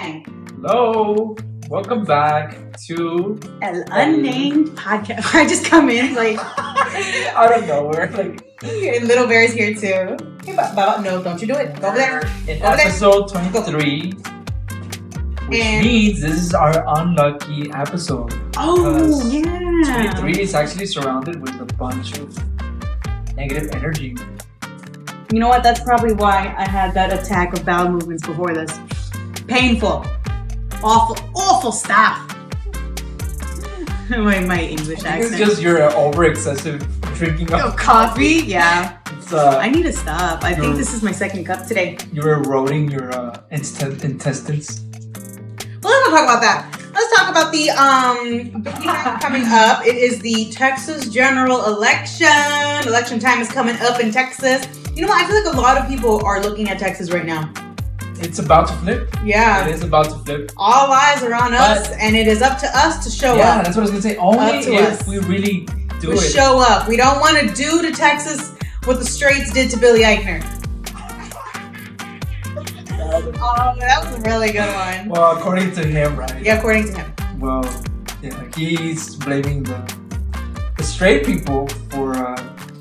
Hi. Hello. Welcome back to Unnamed Podcast. I just come in like out of nowhere. Little Bear's here too. Hey, no, don't you do it. Go over there. In Over episode 23, which And- means this is our unlucky episode. Oh, Because yeah. 23 is actually surrounded with a bunch of negative energy. You know what? That's probably why I had that attack of bowel movements before this. Painful. Awful stuff. my English It's accent. just your over-excessive drinking Oh, of coffee? Yeah. It's, I need to stop. I think this is my second cup today. you're eroding your intestines. Well, let's not talk about that. Let's talk about the big event coming up. It is the Texas general election. Election time is coming up in Texas. You know what? I feel like a lot of people are looking at Texas right now. It's about to flip. Yeah. It is about to flip. All eyes are on us, and it is up to us to show Yeah, up. that's what I was gonna say. Only Up to if us. we really do We it. show up. We don't want to do to Texas what the Straits did to Billy Eichner. Oh, that was a really good one. Well, according to him, right? Yeah, according to him. Well, yeah, he's blaming the straight people for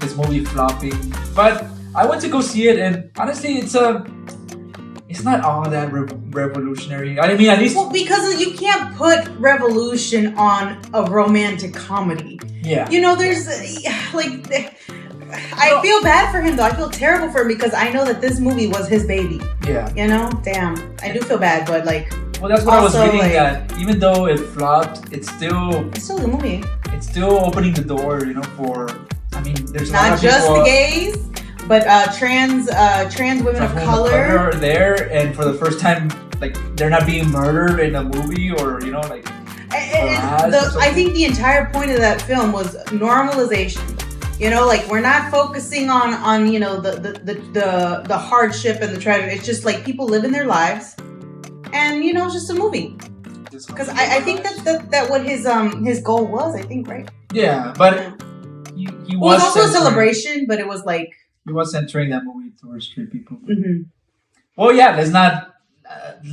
his movie flopping. But I went to go see it, and honestly, it's not all that revolutionary. I mean, at least Well, because you can't put revolution on a romantic comedy. yeah. You know, there's I feel bad for him though. I feel terrible for him because I know that this movie was his baby. Yeah. You know, damn. I do feel bad, but like, Well, that's what I was Also, reading. like- That even though it flopped, it's still it's still a good movie. opening the door, for. I mean, there's a lot Not of just people, the gays, but trans women of color. are there, and for the first time, like they're not being murdered in a movie, or harassed or I think the entire point of that film was normalization. You know, like we're not focusing on the hardship and the tragedy. It's just like people living their lives, and it's just a movie. Because I think that what his goal was. I think, right? Yeah, but he It was also a censoring- celebration, but it was like. He was centering that movie towards straight people. Mm-hmm. Well, yeah, let's not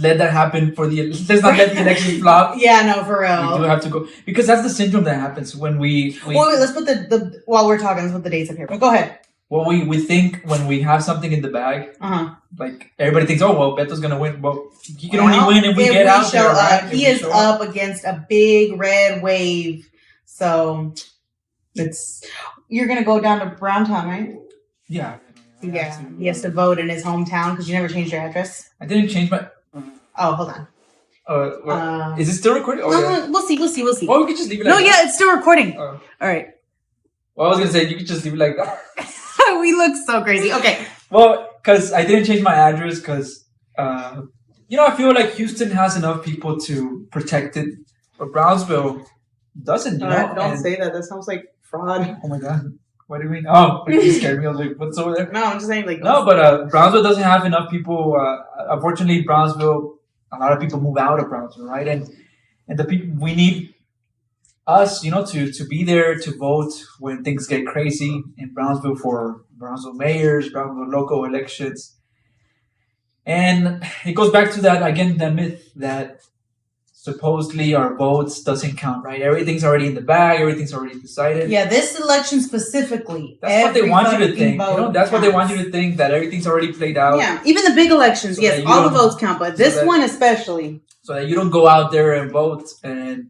let that happen let's not let the election flop. Yeah, no, for We do real. have to go because that's the syndrome that happens when we Well, wait, let's put the while we're talking, let's put the dates up here. But go ahead. we think when we have something in the bag, like everybody thinks, oh well, Beto's gonna win. Well, he can only win if we get out show there, up. right? If He we is show up against a big red wave, so you're gonna go down to Browntown, right? Yeah. Yeah, he has to vote in his hometown because you never changed your address. I didn't change my. Oh, hold on. Is it still recording? Oh, yeah. We'll see. Well, we could just leave it like No, that. yeah, it's still recording. Oh. All right. Well, I was gonna say you could just leave it like that. We look so crazy. Okay. Well, because I didn't change my address because, I feel like Houston has enough people to protect it, but Brownsville doesn't, Don't and- say that. That sounds like fraud. Oh my God. What do you mean? Oh, you scared me. I was like, what's over there? No, I'm just saying like. No, but Brownsville doesn't have enough people. Unfortunately, Brownsville, a lot of people move out of Brownsville, right? And the people, we need us, to be there to vote when things get crazy in Brownsville for Brownsville mayors, Brownsville local elections. And it goes back to that myth that supposedly our votes doesn't count, right? Everything's already in the bag, everything's already decided. Yeah, this election specifically. That's what they want you to every think. fucking vote That's what they want you counts. to think, that everything's already played out. Yeah, even the big elections, So yes, that you all the don't- votes count, but this one especially. So that you don't go out there and vote. And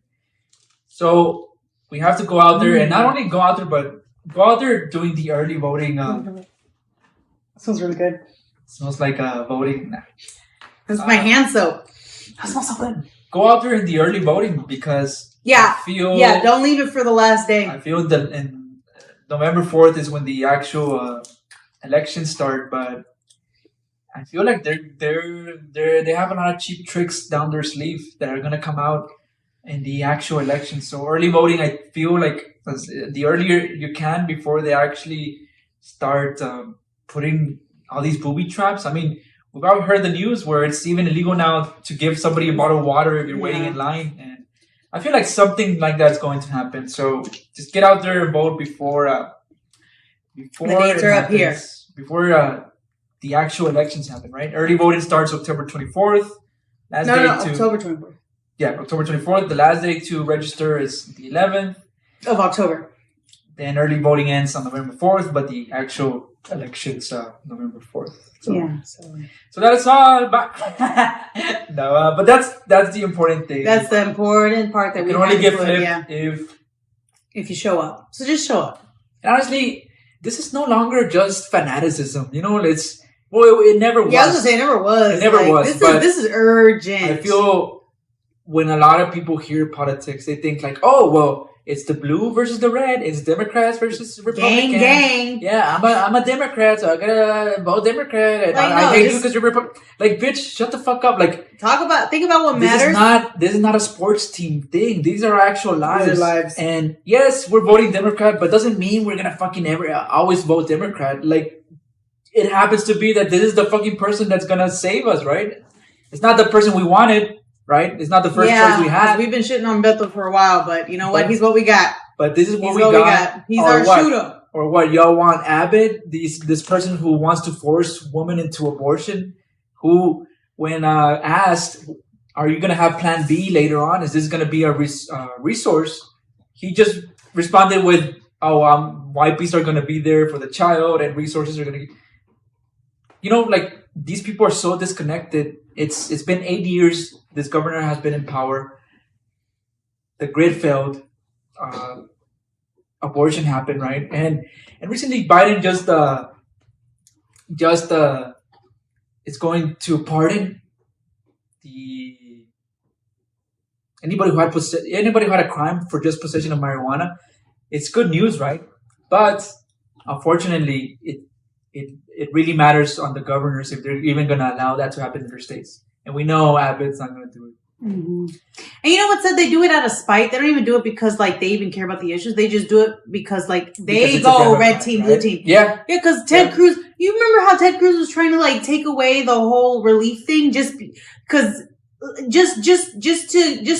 so we have to go out there and not only go out there, but go out there doing the early voting. Smells really good. Smells like voting. That's my hand soap. That smells so good. Go out there in the early voting because Yeah, I feel don't leave it for the last day. I feel that in November 4th is when the actual elections start, but I feel like they have a lot of cheap tricks down their sleeve that are gonna come out in the actual election. So early voting, I feel like the earlier you can before they actually start putting all these booby traps. I mean, we've all heard the news where it's even illegal now to give somebody a bottle of water if you're waiting in line, and I feel like something like that's going to happen. So just get out there and vote before The dates are up here. before the actual elections happen, right? Early voting starts October 24th. Last day to October 24th. Yeah, October 24th. The last day to register is the 11th of October. Then early voting ends on November 4th, but the actual elections November 4th. So, yeah. So that's all about. No, but that's the important thing. That's the important part that we can only get flipped if you show up. So just show up. And honestly, this is no longer just fanaticism. You know, it never was. Yeah, I was gonna say it never was. It never was. This is urgent. I feel when a lot of people hear politics, they think like, oh well, it's the blue versus the red. It's Democrats versus Republicans. Gang. Yeah, I'm a Democrat, so I gotta vote Democrat. And I hate you because you're Republican. Like, bitch, shut the fuck up. Like, think about what matters. This is not a sports team thing. These are actual lives. These are lives. And yes, we're voting Democrat, but doesn't mean we're gonna fucking always vote Democrat. Like, it happens to be that this is the fucking person that's gonna save us, right? It's not the person we wanted. Right? It's not the first choice we had. We've been shitting on Beto for a while, but you know what? He's what we got. But this is what we got. He's our shooter. Or what? Y'all want Abbott? This person who wants to force women into abortion, who, when asked, are you going to have plan B later on? Is this going to be a resource? He just responded with, YPs are going to be there for the child and resources are going to... You know, like, these people are so disconnected. It's been 8 years. This governor has been in power. The grid failed. Abortion happened, right? And recently Biden just is going to pardon anybody who had a crime for just possession of marijuana. It's good news, right? But unfortunately, it really matters on the governors if they're even going to allow that to happen in their states. And we know Abbott's not going to do it. Mm-hmm. And you know what said? They do it out of spite. They don't even do it because like they even care about the issues. They just do it because like they go red team, blue team. Yeah. Yeah, because Ted Cruz, you remember how Ted Cruz was trying to like take away the whole relief thing just because just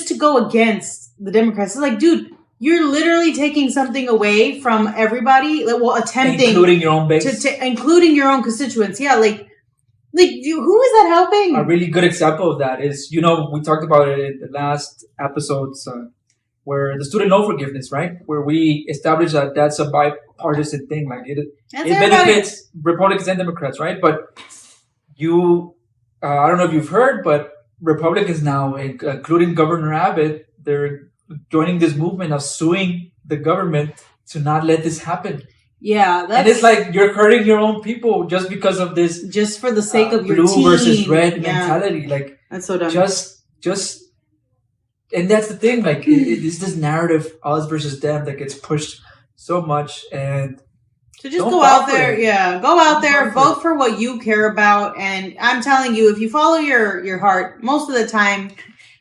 to go against the Democrats. It's like, dude, you're literally taking something away from everybody. Well, attempting including your own base, including your own constituents. Yeah, like who is that helping? A really good example of that is, we talked about it in the last episodes where the student loan forgiveness, right? Where we established that that's a bipartisan thing. Like it benefits Republicans and Democrats, right? But I don't know if you've heard, but Republicans now, including Governor Abbott, they're joining this movement of suing the government to not let this happen. Yeah, and it's like you're hurting your own people just because of this. Just for the sake of your blue team versus red mentality. Like that's so dumb. Just, and that's the thing. Like it's this narrative, us versus them, that gets pushed so much. And so just go out there, go out there, vote for what you care about. And I'm telling you, if you follow your heart, most of the time,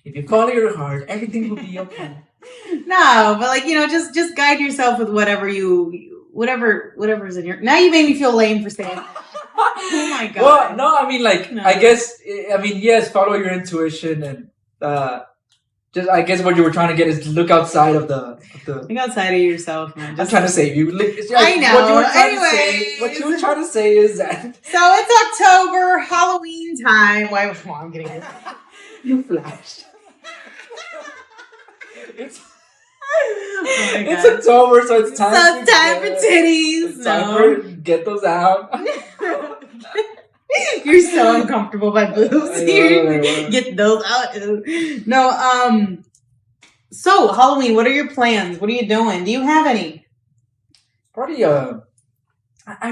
if you follow your heart, everything will be okay. No, but like just guide yourself with whatever's in your. Now you made me feel lame for saying. Oh my god. Well, no, I mean, yes, follow your intuition and I guess what you were trying to get is to look outside of the. Look outside of yourself, man. I'm trying to save you. I know. What you were trying to say is that. So it's October, Halloween time. Why? Well, I'm getting it. You flashed. It's October, so it's time. So it's time for titties. It's time for get those out. You're so uncomfortable by boobs. Get those out. No, so Halloween, what are your plans? What are you doing? Do you have any? Party, I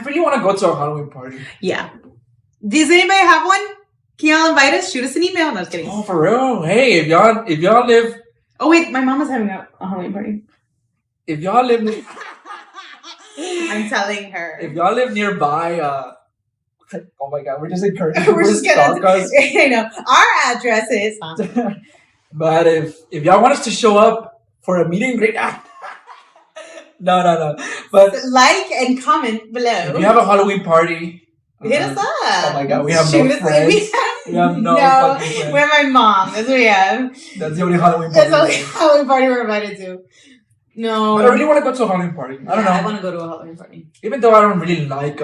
really want to go to a Halloween party. Yeah. Does anybody have one? Can y'all invite us? Shoot us an email. No, I was kidding. Oh, for real? Hey, if y'all live... Oh, wait, my mom is having a Halloween party. If y'all live... I'm telling her. If y'all live nearby, oh my god, we're just encouraging we're just gonna us. I know. Our address is... But if y'all want us to show up for a meet and greet... No. But like and comment below. If you have a Halloween party... Hit us up. Oh my god, we have no friends. We have no fucking friends. We're my mom. That's what we have. That's the only Halloween party. That's the only Halloween party we're invited to. No. But I really want to go to a Halloween party. I don't know. I want to go to a Halloween party. Even though I don't really like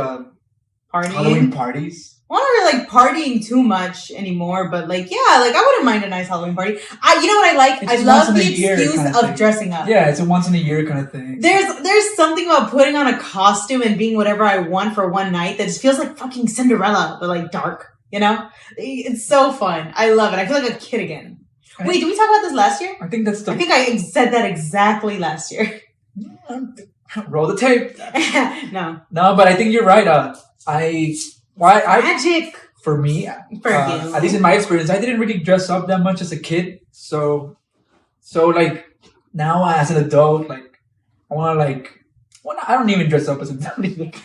Halloween parties. I'm not really like partying too much anymore, but like, yeah, like I wouldn't mind a nice Halloween party. You know what I like? I love the excuse of dressing up. Yeah, it's a once in a year kind of thing. There's something about putting on a costume and being whatever I want for one night that just feels like fucking Cinderella, but like dark, you know? It's so fun. I love it. I feel like a kid again. Wait, did we talk about this last year? I think I said that exactly last year. Roll the tape. No, but I think you're right. Magic for me, at least in my experience, I didn't really dress up that much as a kid. So like now as an adult, like I want to I don't even dress up as an adult.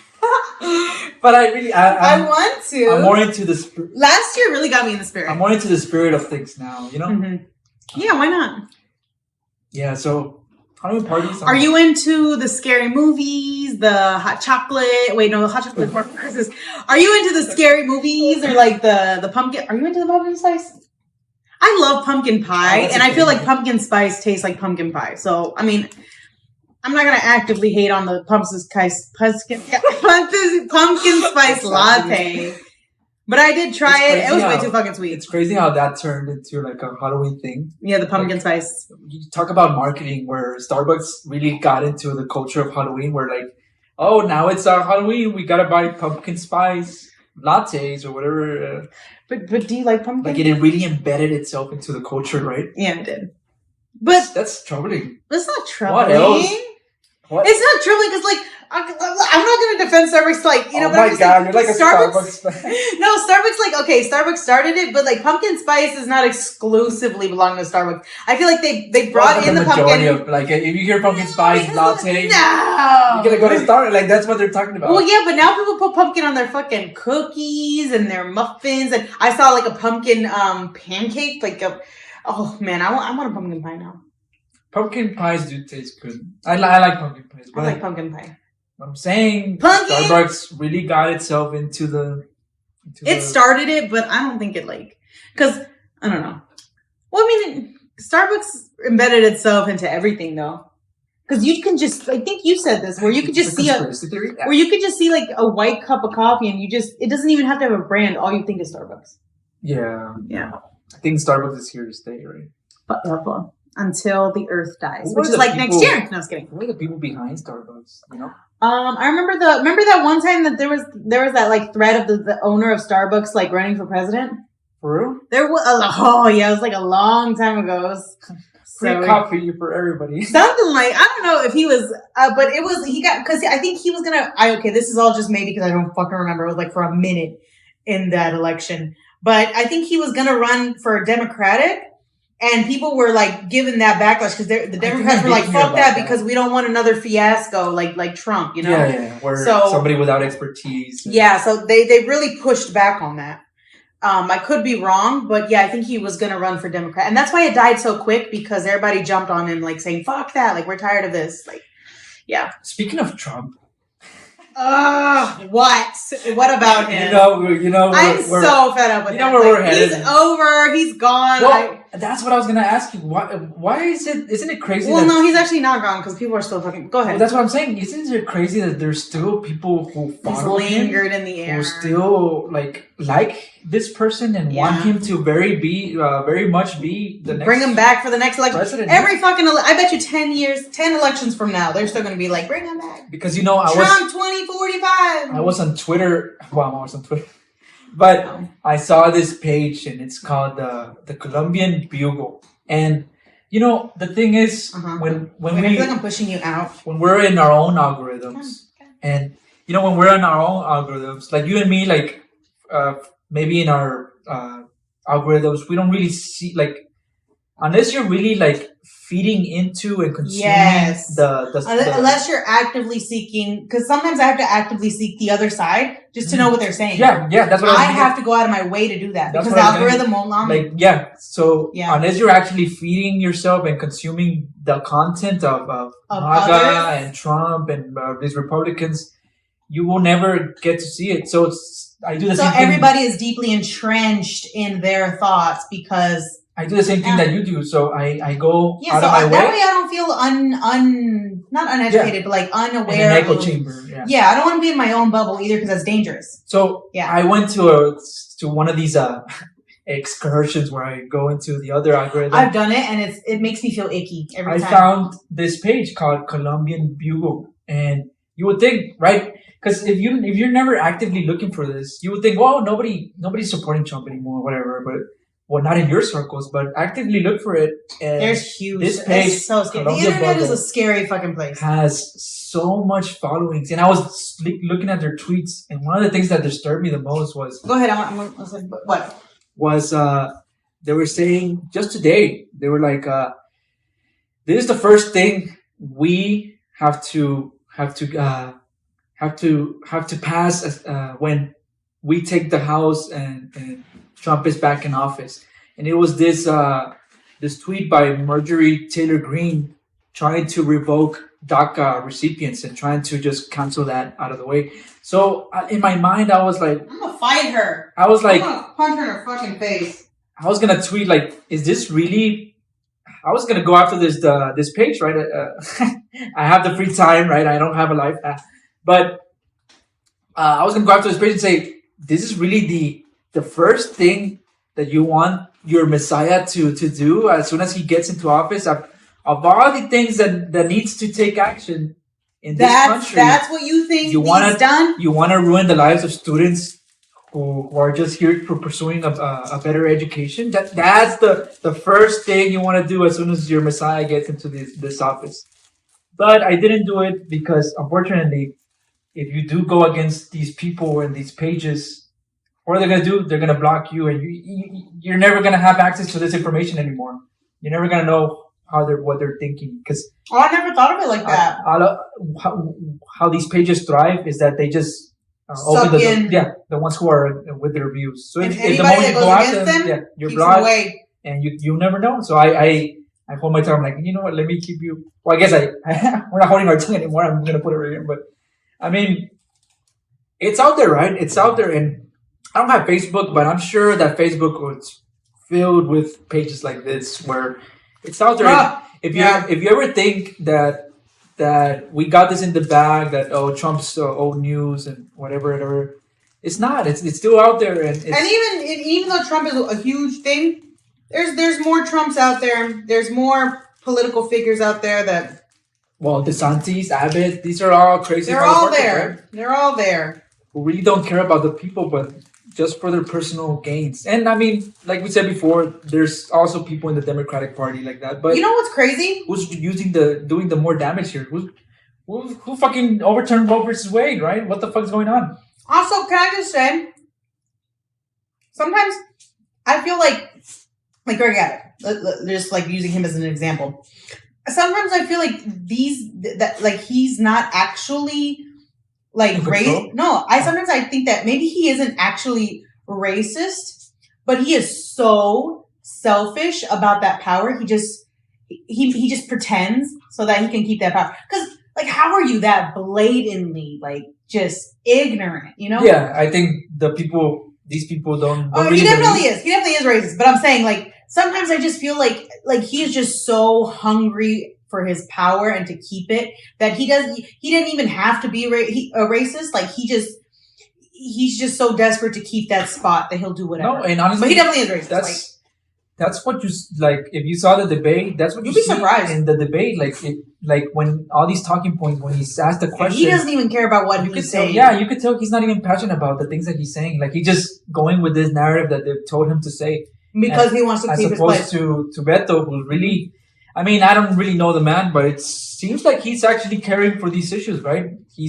But I want to. I'm more into the spirit. Last year really got me in the spirit. I'm more into the spirit of things now. You know. Mm-hmm. Yeah, why not? Yeah. So. Halloween parties. Are you into the scary movies, the hot chocolate? Wait, no, the hot chocolate for Christmas. Are you into the scary movies or like the pumpkin? Are you into the pumpkin spice? I love pumpkin pie, and I feel like pumpkin spice tastes like pumpkin pie. So, I mean, I'm not gonna actively hate on the pumpkin spice latte. But I did try it. It was way too fucking sweet. It's crazy how that turned into like a Halloween thing. Yeah, the pumpkin spice. You talk about marketing where Starbucks really got into the culture of Halloween where like, oh, now it's Halloween. We got to buy pumpkin spice lattes or whatever. But do you like pumpkin? Like it really embedded itself into the culture, right? Yeah, it did. But that's troubling. That's not troubling. What else? What? It's not troubling because like, I'm not going to defend Starbucks, like, you know, but my God, you're like a Starbucks fan. No, Starbucks, like, okay, Starbucks started it, but like pumpkin spice is not exclusively belong to Starbucks. I feel like they brought in the pumpkin. Of, like, if you hear pumpkin spice latte, no, you're going to go to Starbucks. Like, that's what they're talking about. Well, yeah, but now people put pumpkin on their fucking cookies and their muffins. And I saw like a pumpkin pancake, like oh man, I want a pumpkin pie now. Pumpkin pies do taste good. I like pumpkin pies. I like pumpkin pie. What I'm saying, pumpkin! Starbucks really got itself into the... It started it, but I don't think it because, I don't know. Well, I mean, Starbucks embedded itself into everything though. Because you can just, I think you said this, where you could just see where you could just see like a white cup of coffee and it doesn't even have to have a brand. All you think is Starbucks. Yeah. Yeah. I think Starbucks is here to stay, right? But, until the earth dies, which is like next year. No, I was kidding. Who are the people behind Starbucks? You know. I remember that one time that there was that like thread of the owner of Starbucks like running for president. For real? There was it was like a long time ago. It was free coffee for everybody. Something like I don't know if he was, but it was because I think he was gonna. This is all just maybe because I don't fucking remember. It was like for a minute in that election, but I think he was gonna run for Democratic. And people were like giving that backlash because the Democrats were like, "Fuck that," because we don't want another fiasco like Trump, you know? Yeah. Where somebody without expertise. Yeah, so they really pushed back on that. I could be wrong, but yeah, I think he was gonna run for Democrat, and that's why it died so quick because everybody jumped on him like saying, "Fuck that!" Like we're tired of this. Like, yeah. Speaking of Trump. What? What about him? You know. I'm so fed up with him. Where we're headed. He's over. He's gone. Well, that's what I was gonna ask you. Why is it? Isn't it crazy? Well, no, he's actually not gone because people are still fucking. Go ahead. Well, that's what I'm saying. Isn't it crazy that there's still people who follow him, lingered in the air, who still like this person and want him to very much be the next. Bring him back for the next election. President. Every fucking. I bet you 10 elections from now, they're still gonna be like, bring him back. Because Trump 2045. I was on Twitter. Well, I was on Twitter. But I saw this page and it's called the Colombian Bugle. And the thing is when I feel like I'm pushing you out. When we're in our own algorithms and when we're in our own algorithms, like you and me, like maybe in our algorithms, we don't really see like unless you're really like feeding into and consuming unless you're actively seeking, because sometimes I have to actively seek the other side just to know what they're saying. Yeah, that's what I have to go out of my way to do that because the algorithm won't allow me. Unless you're actually feeding yourself and consuming the content of MAGA and Trump and these Republicans, you will never get to see it. So I do the same thing. So everybody is deeply entrenched in their thoughts because I do the same thing that you do. So I go out so of my way. That way I don't feel not uneducated, but like unaware. In an echo chamber. Yeah, I don't want to be in my own bubble either because that's dangerous. So I went to one of these excursions where I go into the other algorithm. I've done it, and it makes me feel icky every time. I found this page called Colombian Bugle, and you would think, right? Because if you're never actively looking for this, you would think, well, nobody's supporting Trump anymore, whatever. But well, not in your circles, but actively look for it. And there's huge. This page, it's so scary. The internet is a scary fucking place. Has so much followings, and I was looking at their tweets, and one of the things that disturbed me the most was. Go ahead. I'm what? Was they were saying just today, they were like, this is the first thing we have to pass when we take the House and Trump is back in office. And it was this tweet by Marjorie Taylor Greene trying to revoke DACA recipients and trying to just cancel that out of the way. So in my mind, I was like, I'm gonna fight her. I was like, I'm gonna punch her in her fucking face. I was gonna tweet like, is this really? I was gonna go after this page, right? I have the free time, right? I don't have a life, but I was gonna go after this page and say, this is really the first thing that you want your Messiah to do as soon as he gets into office. Of all the things that needs to take action in this country, that's what you think he's done. You want to ruin the lives of students who are just here for pursuing a better education. That's the first thing you want to do as soon as your Messiah gets into this office. But I didn't do it because, unfortunately, if you do go against these people and these pages, what are they going to do? They're going to block you, and you're never going to have access to this information anymore. You're never going to know what they're thinking, because I never thought of it like that. How these pages thrive is that they just open the ones who are with their views. So if the moment you go after them, you're blocked, and you never know. So I hold my tongue. I'm like, you know what? Let me keep you. Well, I guess we're not holding our tongue anymore. I'm gonna put it right here. But I mean, it's out there, right? It's out there, and I don't have Facebook, but I'm sure that Facebook was filled with pages like this where. It's out there. If you ever think that we got this in the bag, that Trump's old news and whatever, it's not. It's still out there, and even though Trump is a huge thing, there's more Trumps out there. There's more political figures out there that. Well, DeSantis, Abbott, these are all crazy. They're all there. Right? They're all there. Who really don't care about the people, but just for their personal gains. And I mean, like we said before, there's also people in the Democratic Party like that. But you know what's crazy? Who's doing the more damage here? Who fucking overturned Roe versus Wade, right? What the fuck's going on? Also, can I just say, sometimes I feel like Greg Abbott, just like using him as an example. Sometimes I feel like he's not actually racist. No, sometimes I think that maybe he isn't actually racist, but he is so selfish about that power. He just pretends so that he can keep that power. Because how are you that blatantly just ignorant? You know? Yeah, I think these people don't. He definitely is. He definitely is racist. But I'm saying sometimes I just feel like he's just so hungry for his power and to keep it that he didn't even have to be a racist. He's just so desperate to keep that spot that he'll do whatever. No, and honestly, but he definitely is racist. That's what you if you saw the debate, that's what you'd be see surprised in the debate. When all these talking points, when he's asked the question, he doesn't even care about what he's saying. You could tell he's not even passionate about the things that he's saying. He's just going with this narrative that they've told him to say because he wants to keep his place. As opposed to Beto, who really. I mean, I don't really know the man, but it seems like he's actually caring for these issues, right? He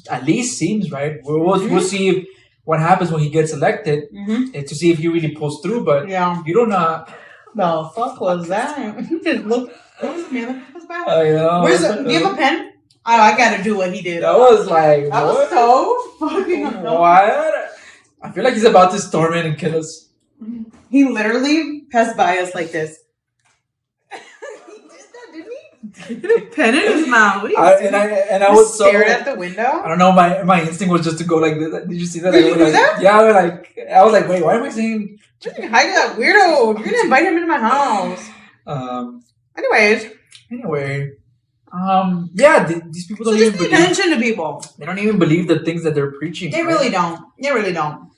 at least seems, right? We'll see what happens when he gets elected to see if he really pulls through, but you don't know. The fuck was that? Look, what's bad? I know. Do you have a pen? I gotta do what he did. That was like, that was so fucking annoying. What? I feel like he's about to storm in and kill us. He literally passed by us like this. He had a pen in his mouth. I was stared at the window. I don't know. My instinct was just to go like this. Did you see that? Did you do that? Yeah. I was like, wait, why am I saying Hi to that weirdo. You're gonna invite him into my house. Anyway. Yeah, these people don't even believe. Attention to people. They don't even believe the things that they're preaching. They really don't. They really don't.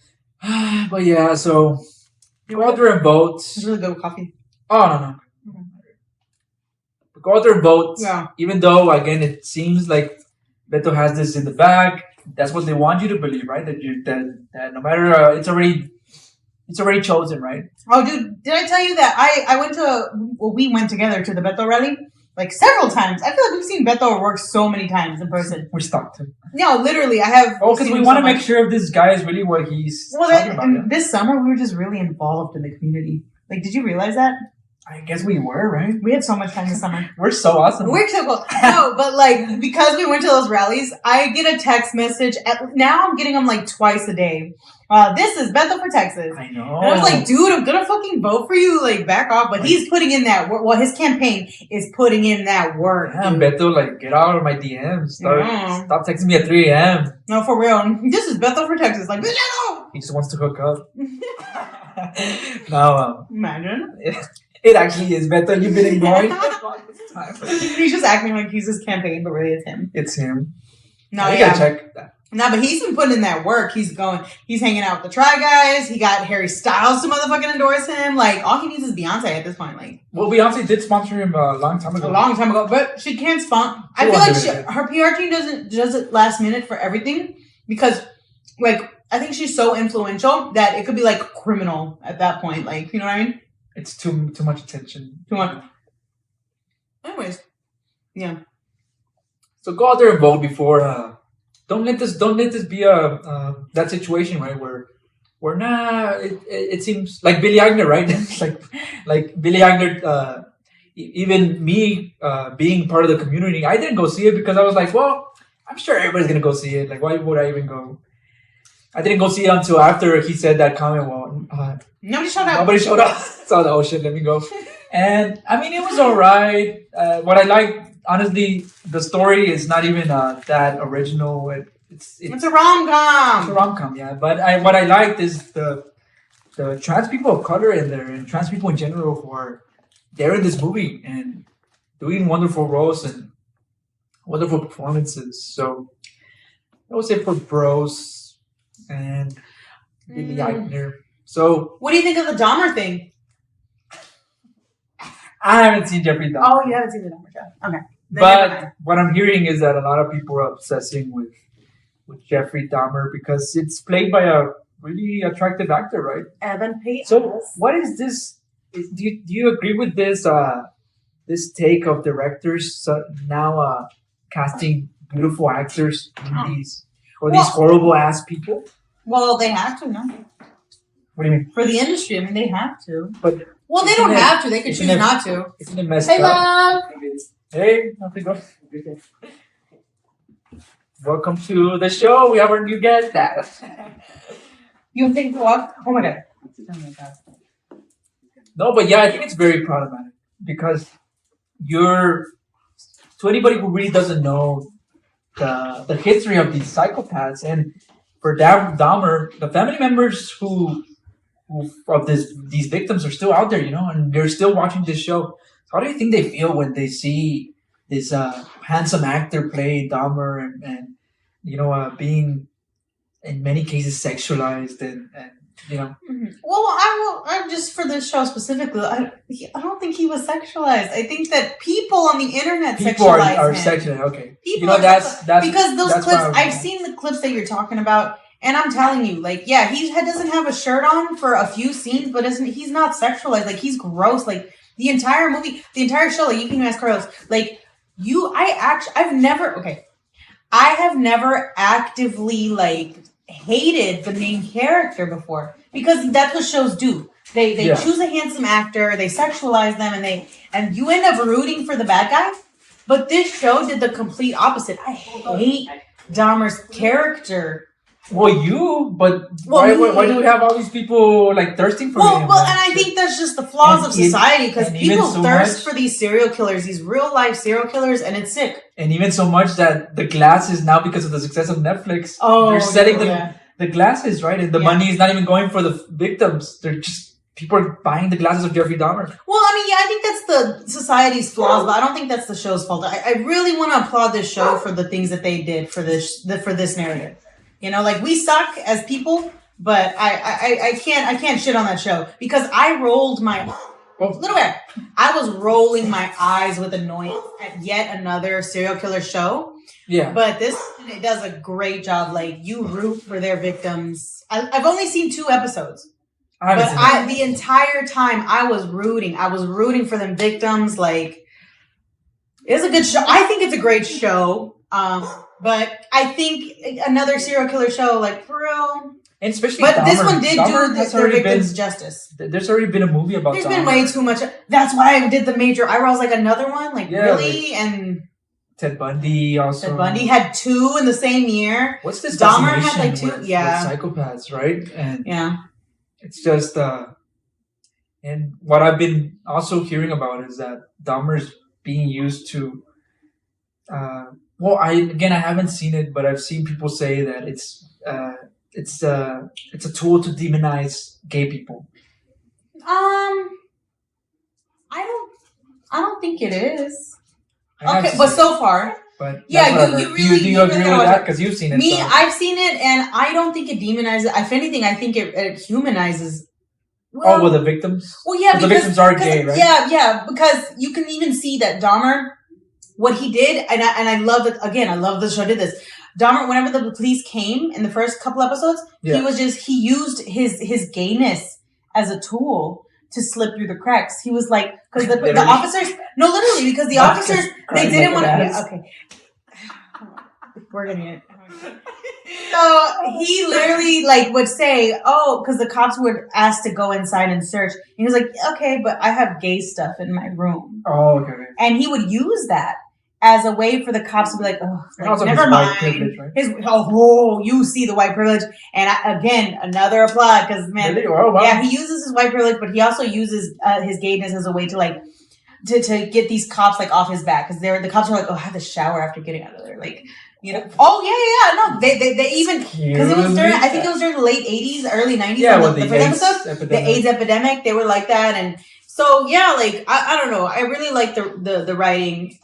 But yeah, so go out there and vote. It's really good with coffee. Oh no. Go out there and vote. Yeah. Even though again it seems like Beto has this in the bag. That's what they want you to believe, right? That no matter it's already chosen, right? Oh, dude, did I tell you that we went together to the Beto rally? Like several times. I feel like we've seen Beto work so many times in person. We're stalked him. No, literally, I have. Oh, because we want to make sure if this guy is really what he's talking about. Yeah. This summer, we were just really involved in the community. Like, did you realize that? I guess we were, right? We had so much fun this summer. We're so awesome. We're so cool. No, but like, because we went to those rallies, I get a text message. Now I'm getting them like twice a day. This is Beto for Texas. I know. And I was like, dude, I'm gonna fucking vote for you. Like, back off. But he's putting in that work. Well, his campaign is putting in that work. Damn, Beto, like, get out of my DMs. Stop texting me at 3 a.m. No, for real. This is Beto for Texas. Like, Beto! He just wants to hook up. Now, imagine. It actually is Beto. You've been ignoring him all this time. He's just acting like he's his campaign, but really it's him. It's him. No, you gotta check that. No, but he's been putting in that work. He's hanging out with the Try Guys. He got Harry Styles to motherfucking endorse him. Like, all he needs is Beyonce at this point. Like, well, Beyonce did sponsor him a long time ago. But she can't sponsor. I feel like her PR team does it last minute for everything because, like, I think she's so influential that it could be like criminal at that point. Like, you know what I mean? It's too much attention. Too much. Anyways, yeah. So go out there and vote before. Don't let this be that situation, right? Where we're not. It seems like Billy Eichner, right? like Billy Eichner. Even me being part of the community, I didn't go see it because I was like, well, I'm sure everybody's gonna go see it. Like, why would I even go? I didn't go see it until after he said that comment. Well, nobody showed up. Nobody showed up. So oh shit, let me go. And I mean, it was alright. What I liked, honestly, the story is not even that original. It's a rom-com. It's a rom-com, yeah. But what I liked is the trans people of color in there and trans people in general who are there in this movie and doing wonderful roles and wonderful performances. So that was it for Bros and Billy Eichner. So, what do you think of the Dahmer thing? I haven't seen Jeffrey Dahmer. Oh, you haven't seen the Dahmer show. Okay. But what I'm hearing is that a lot of people are obsessing with Jeffrey Dahmer because it's played by a really attractive actor, right? Evan Payne. So, what is this? Do you agree with this this take of directors now casting beautiful actors in these horrible ass people? Well, they have to, no? What do you mean? For the industry, I mean, they have to. But they don't have to. They could choose not to. Isn't it messed up? Love. Hey, nothing go. Welcome to the show. We have our new guest. You think what? Oh my god. No, but yeah, I think it's very problematic because to anybody who really doesn't know the history of these psychopaths and for Dahmer, the family members who of these victims are still out there, and they're still watching this show. How do you think they feel when they see this handsome actor play Dahmer and being in many cases sexualized and Mm-hmm. Well, I'm just for this show specifically. I don't think he was sexualized. I think that people on the internet sexualize are him. Sexualized. Okay, people that's because those clips. I've seen the clips that you're talking about. And I'm telling you, like, yeah, he doesn't have a shirt on for a few scenes, but he's not sexualized. Like, he's gross. Like, the entire movie, the entire show, like, you can ask Carlos, like, I have never actively, like, hated the main character before. Because that's what shows do. They choose a handsome actor, they sexualize them, and you end up rooting for the bad guy. But this show did the complete opposite. I hate Dahmer's character. Why do we have all these people like thirsting for him? Well, and I think that's just the flaws of society because people thirst for these serial killers, these real life serial killers, and it's sick. And even so much that the glasses now, because of the success of Netflix, they're selling the glasses, right? And the money is not even going for the victims; they're just people are buying the glasses of Jeffrey Dahmer. Well, I mean, yeah, I think that's the society's flaws, but I don't think that's the show's fault. I really want to applaud this show for the things that they did for this narrative. You know, like, we suck as people, but I can't shit on that show because I rolled my little bit. I was rolling my eyes with annoyance at yet another serial killer show. Yeah, but this it does a great job. Like, you root for their victims. I've only seen 2 episodes. But the entire time I was rooting for them victims. Like, it's a good show. I think it's a great show. But I think another serial killer show, like, for real. And especially but Dahmer. This one did Dahmer do their victims justice. There's already been a movie about There's Dahmer. been way too much. That's why I did the major eyebrows. Like, another one? Like, yeah, really? And Ted Bundy also. Ted Bundy had 2 in the same year. What's this Dahmer had fascination like 2. with psychopaths, right? And yeah. It's just, and what I've been also hearing about is that Dahmer's being used to, I haven't seen it, but I've seen people say that it's a tool to demonize gay people. I don't think it is. Okay, but so far. But yeah, you really do you agree with that? Because you've seen it. Me, so. I've seen it, and I don't think it demonizes. If anything, I think it humanizes. Well, the victims. Well, yeah, because the victims are gay, right? Yeah, because you can even see that Dahmer, what he did, and I love it. Again, I love the show did this. Dahmer, whenever the police came in the first couple episodes, he used his gayness as a tool to slip through the cracks. He was like, because the officers, no, literally, because the officers, they didn't want to. Yeah, okay, we're gonna get it. So he literally would say, because the cops were asked to go inside and search. He was like, okay, but I have gay stuff in my room. Oh, okay. And he would use that as a way for the cops to be like, never mind. Right? You see the white privilege. And again, another applaud because, man, really? Oh, wow. Yeah, he uses his white privilege, but he also uses his gayness as a way to to get these cops off his back because the cops are like, I have to shower after getting out of there, You know? Oh no! They even because it was during I think it was during the late '80s, early '90s. Yeah, the AIDS epidemic. They were like that, and so yeah, I don't know. I really like the writing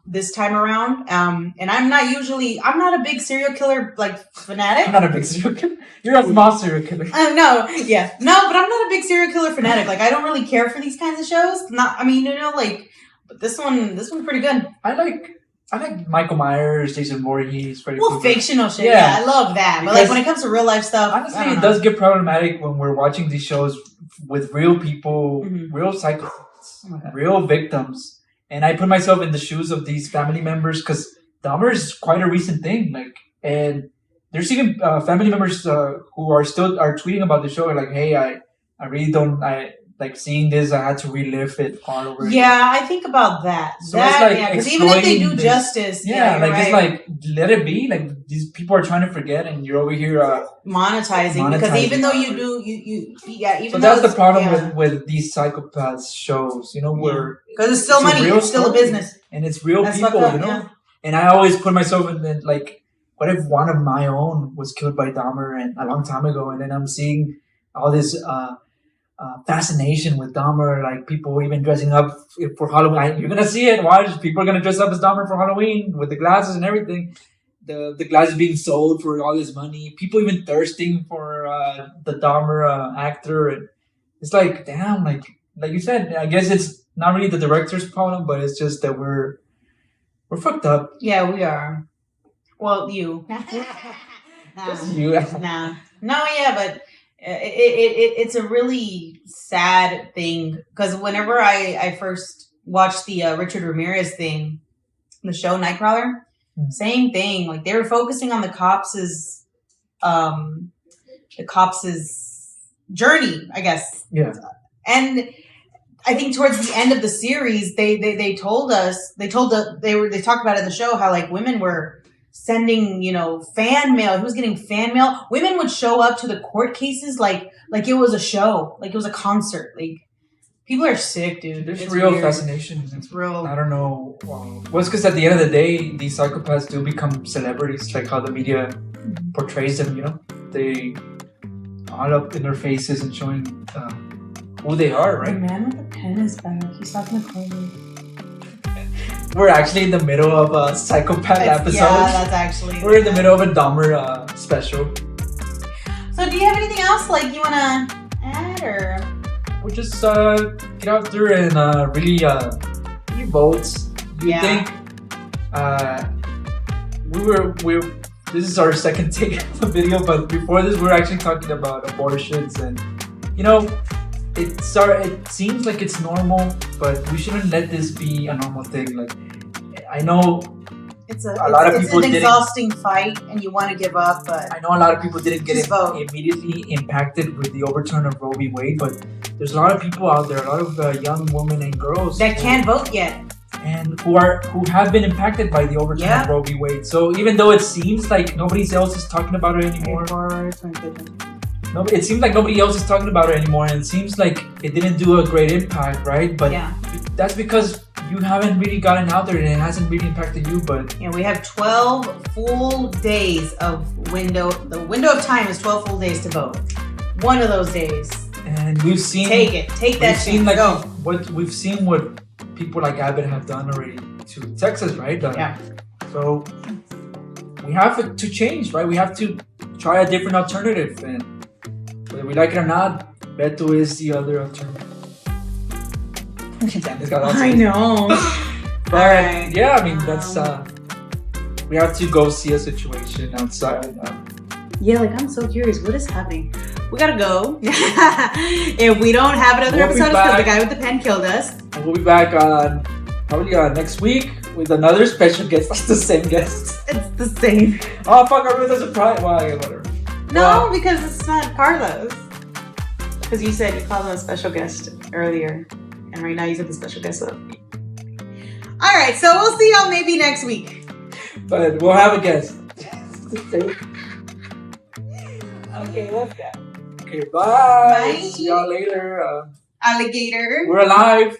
this time around. And I'm not a big serial killer fanatic. I'm not a big serial killer. You're a small serial killer. But I'm not a big serial killer fanatic. I don't really care for these kinds of shows. But this one's pretty good. I like Michael Myers, Jason Voorhees, Freddy Krueger. Fictional shit. Yeah, I love that. Because, but when it comes to real life stuff, honestly, it does get problematic when we're watching these shows with real people, real psychopaths, real victims. And I put myself in the shoes of these family members because Dahmer is quite a recent thing. And there's even family members who are tweeting about the show. Like, hey, I really don't. Seeing this, I had to relive it all over again. Yeah, I think about that. So because even if they do justice, right. It's let it be. These people are trying to forget, and you're over here monetizing. Because even though you do, even so that's the problem with these psychopaths shows, where because it's still money, it's still a business, and it's real people, Yeah. And I always put myself in what if one of my own was killed by Dahmer and a long time ago, and then I'm seeing all this. Fascination with Dahmer, people even dressing up for Halloween. You're gonna see it. Watch, people are gonna dress up as Dahmer for Halloween with the glasses and everything. The glasses being sold for all this money. People even thirsting for the Dahmer actor. And it's damn, like you said. I guess it's not really the director's problem, but it's just that we're fucked up. Yeah, we are. Well, you. Just you. Nah. No, yeah, but. It's a really sad thing because whenever I first watched the Richard Ramirez thing, the show Nightcrawler, same thing. They were focusing on the cops' journey, I guess. Yeah. And I think towards the end of the series, they talked about it in the show how women were sending, fan mail. He was getting fan mail. Women would show up to the court cases like it was a show, like it was a concert. People are sick, dude. There's real fascination. It's real. I don't know. Well, it's because at the end of the day, these psychopaths do become celebrities, like how the media portrays them. They all up in their faces and showing who they are, The right? man with the pen is back. He's talking to Chloe. We're actually in the middle of a psychopath episode. Yeah, that's actually. We're in the middle of a Dahmer special. So, do you have anything else like you wanna add, or? We'll just get out there and really vote. You think this is our second take of the video, but before this we were actually talking about abortions, and it seems like it's normal, but we shouldn't let this be a normal thing. Like, I know it's a lot of people an exhausting fight, and you want to give up, but I know a lot of people didn't get immediately impacted with the overturn of Roe v. Wade, but there's a lot of people out there, a lot of young women and girls that can't vote yet, and who have been impacted by the overturn of Roe v. Wade. So even though it seems like nobody else is talking about it anymore, it seems like nobody else is talking about it anymore, and it seems like it didn't do a great impact, right? But that's because you haven't really gotten out there, and it hasn't really impacted you. But we have 12 full days of window. The window of time is 12 full days to vote. One of those days, and we've seen take that. We've seen what people like Abbott have done already to Texas, right? So we have to change, right? We have to try a different alternative, and whether we like it or not, Beto is the other alternative. I know. But yeah, I mean, that's we have to go see a situation outside. I'm so curious. What is happening? We gotta go. If we don't have another episode, it's because the guy with the pen killed us. And we'll be back on probably next week with another special guest. It's the same guest. It's the same. Oh fuck! I ruined the surprise. Well, whatever. No, because it's not Carlos. Because you said you called him a special guest earlier, and right now you said the special guest. All right, so we'll see y'all maybe next week. But we'll have a guest. Okay, let's go. Okay, bye. See y'all later. Alligator. We're alive.